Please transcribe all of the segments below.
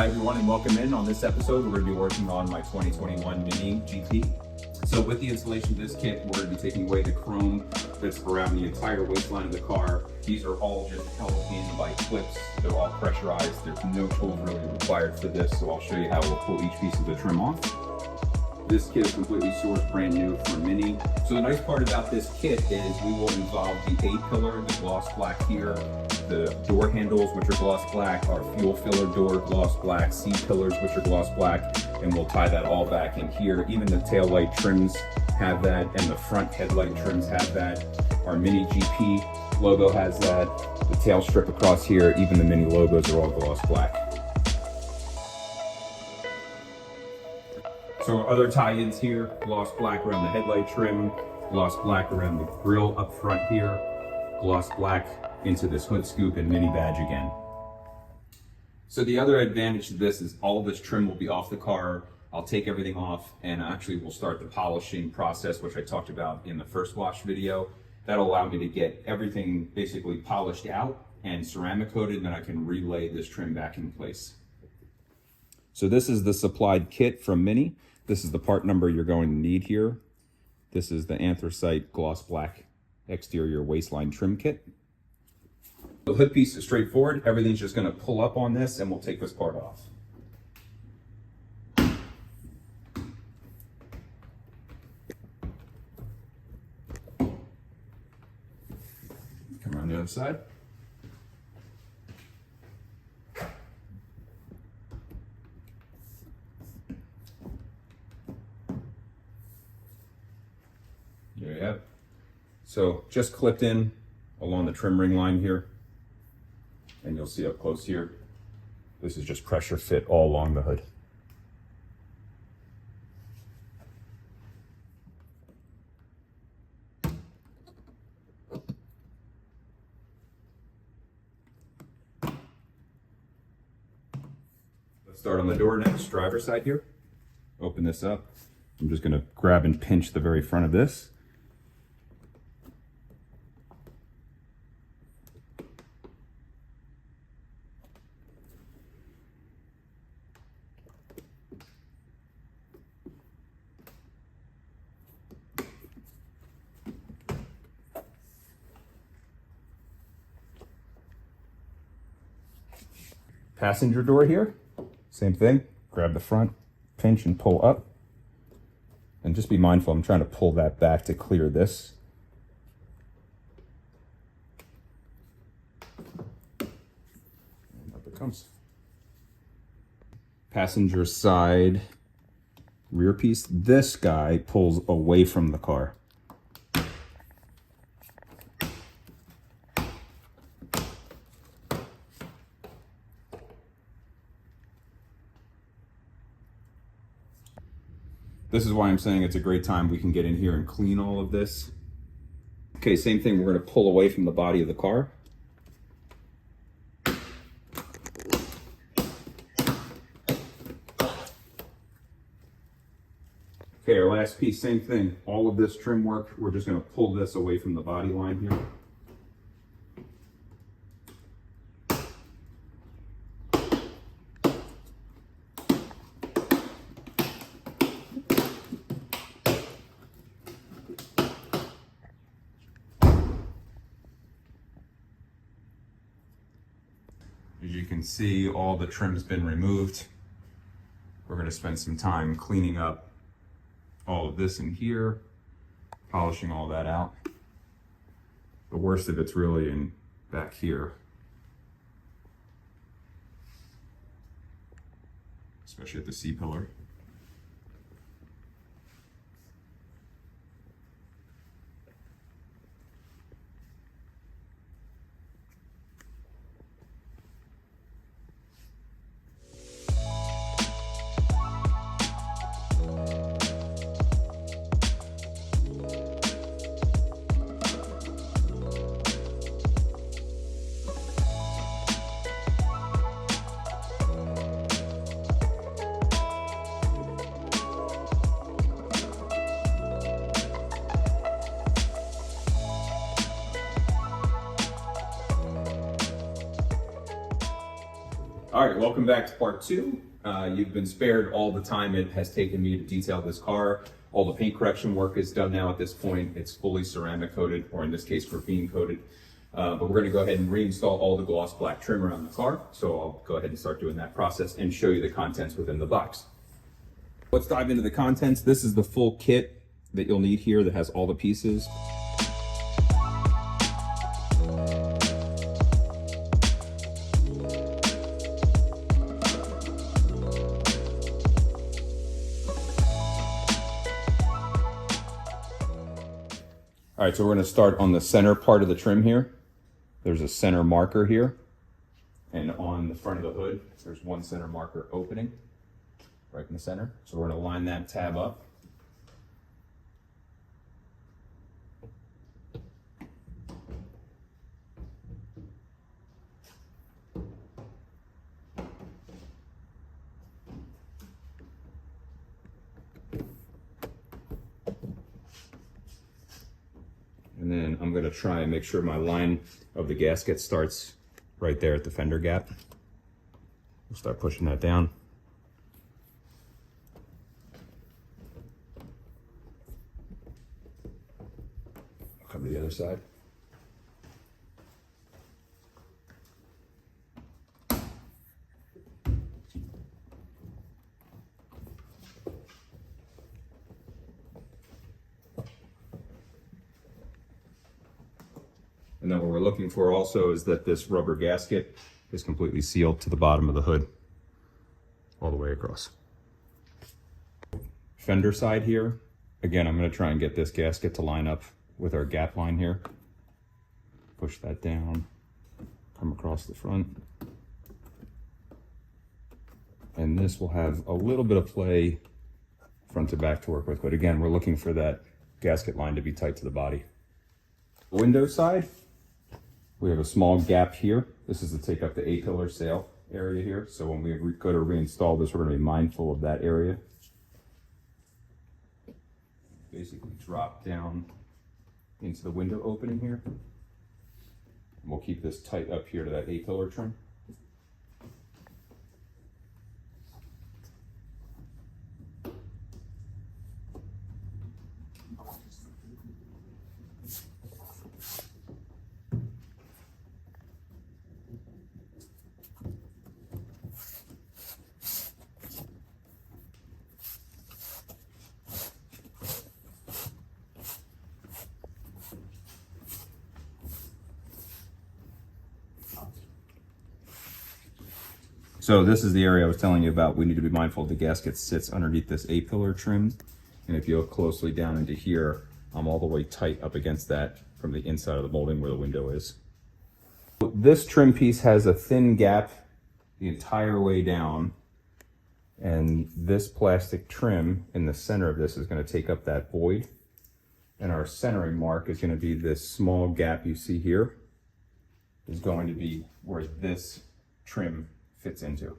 Hi everyone and welcome in. On this episode we're going to be working on my 2021 MINI GP. So with the installation of this kit, we're going to be taking away the chrome that's around the entire waistline of the car. These are all just held in by clips. They're all pressurized. There's no tools really required for this, so I'll show you how we'll pull each piece of the trim off. This kit is completely sourced brand new for MINI. So the nice part about this kit is we will involve the A-pillar, the gloss black here, the door handles, which are gloss black, our fuel filler door, gloss black, C-pillars, which are gloss black, and we'll tie that all back in here. Even the tail light trims have that, and the front headlight trims have that. Our MINI GP logo has that. The tail strip across here, even the MINI logos are all gloss black. So our other tie-ins here, gloss black around the headlight trim, gloss black around the grille up front here, gloss black into this hood scoop and MINI badge again. So the other advantage to this is all of this trim will be off the car. I'll take everything off and actually we'll start the polishing process, which I talked about in the first wash video. That'll allow me to get everything basically polished out and ceramic coated, and then I can relay this trim back in place. So this is the supplied kit from MINI. This is the part number you're going to need here. This is the anthracite gloss black exterior waistline trim kit. The hood piece is straightforward. Everything's just going to pull up on this and we'll take this part off. Come around the other side. There you have it. So just clipped in along the trim ring line here, and you'll see up close here, this is just pressure fit all along the hood. Let's start on the door next, driver's side here. Open this up. I'm just going to grab and pinch the very front of this. Passenger door here, same thing. Grab the front, pinch and pull up. And just be mindful, I'm trying to pull that back to clear this. And up it comes. Passenger side rear piece. This guy pulls away from the car. This is why I'm saying it's a great time we can get in here and clean all of this. Okay, same thing, we're going to pull away from the body of the car. Okay, our last piece, same thing. All of this trim work, we're just going to pull this away from the body line here. As you can see, all the trim's been removed. We're going to spend some time cleaning up all of this in here, polishing all that out. The worst of it's really in back here, especially at the C-pillar. All right, welcome back to part two. You've been spared all the time it has taken me to detail this car. All the paint correction work is done now at this point. It's fully ceramic coated, or in this case, graphene coated. But we're gonna go ahead and reinstall all the gloss black trim around the car. So I'll go ahead and start doing that process and show you the contents within the box. Let's dive into the contents. This is the full kit that you'll need here that has all the pieces. All right, so we're gonna start on the center part of the trim here. There's a center marker here. And on the front of the hood, there's one center marker opening right in the center. So we're gonna line that tab up. And then I'm gonna try and make sure my line of the gasket starts right there at the fender gap. We'll start pushing that down. I'll come to the other side. And then what we're looking for also is that this rubber gasket is completely sealed to the bottom of the hood, all the way across. Fender side here, again, I'm going to try and get this gasket to line up with our gap line here. Push that down, come across the front. And this will have a little bit of play front to back to work with, but again, we're looking for that gasket line to be tight to the body. Window side, we have a small gap here. This is to take up the A-pillar sail area here. So when we go to reinstall this, we're going to be mindful of that area. Basically drop down into the window opening here. And we'll keep this tight up here to that A-pillar trim. So this is the area I was telling you about. We need to be mindful the gasket sits underneath this A-pillar trim. And if you look closely down into here, I'm all the way tight up against that from the inside of the molding where the window is. This trim piece has a thin gap the entire way down. And this plastic trim in the center of this is going to take up that void. And our centering mark is going to be this small gap you see here is going to be where this trim fits into.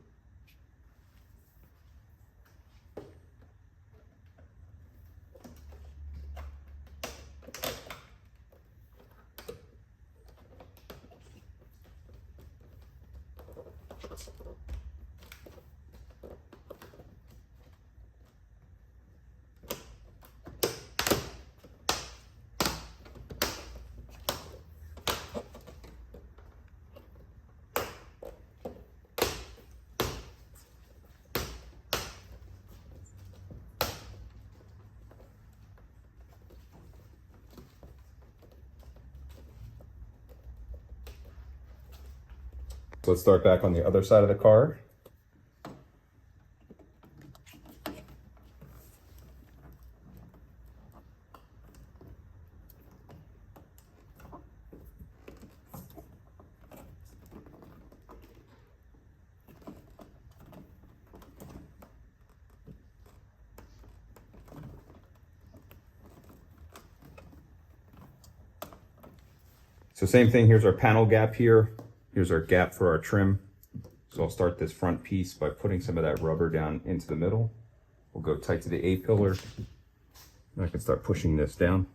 So let's start back on the other side of the car. So same thing, here's our panel gap here. Here's our gap for our trim. So I'll start this front piece by putting some of that rubber down into the middle. We'll go tight to the A-pillar. And I can start pushing this down.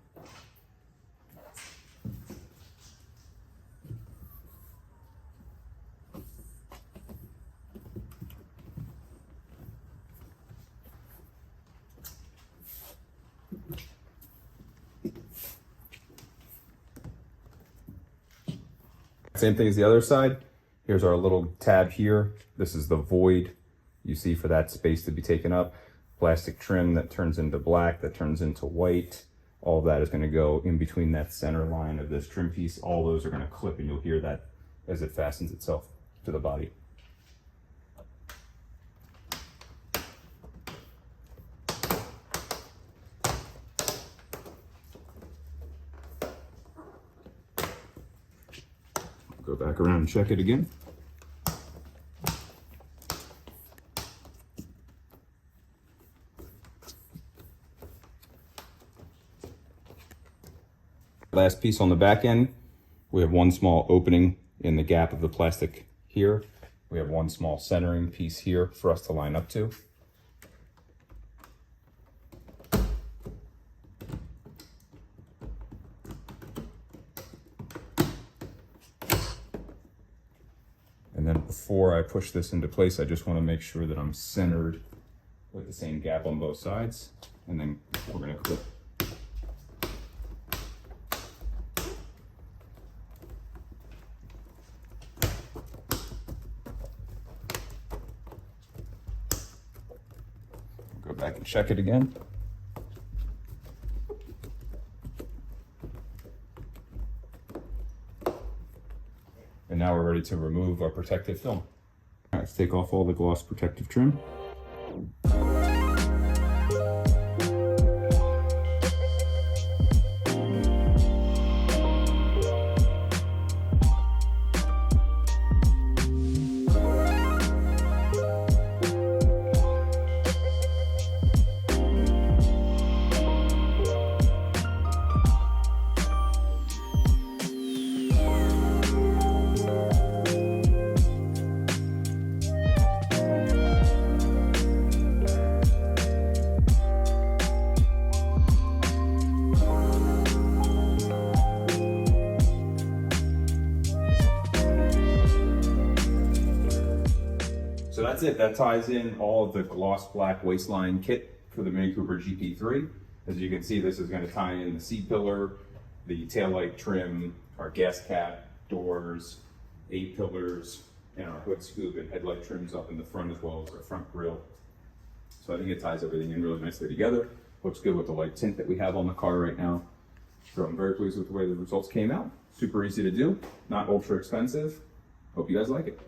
Same thing as the other side. Here's our little tab here. This is the void you see for that space to be taken up. Plastic trim that turns into black, that turns into white. All of that is going to go in between that center line of this trim piece. All those are going to clip, and you'll hear that as it fastens itself to the body. Go back around and check it again. Last piece on the back end, we have one small opening in the gap of the plastic here. We have one small centering piece here for us to line up to. And then before I push this into place, I just want to make sure that I'm centered with the same gap on both sides. And then we're going to clip. Go back and check it again. And now we're ready to remove our protective film. All right, let's take off all the gloss protective trim. So that's it. That ties in all of the gloss black waistline kit for the MINI Cooper GP3. As you can see, this is going to tie in the C-pillar, the taillight trim, our gas cap, doors, 8 pillars, and our hood scoop and headlight trims up in the front, as well as our front grille. So I think it ties everything in really nicely together. Looks good with the light tint that we have on the car right now. So I'm very pleased with the way the results came out. Super easy to do, not ultra expensive. Hope you guys like it.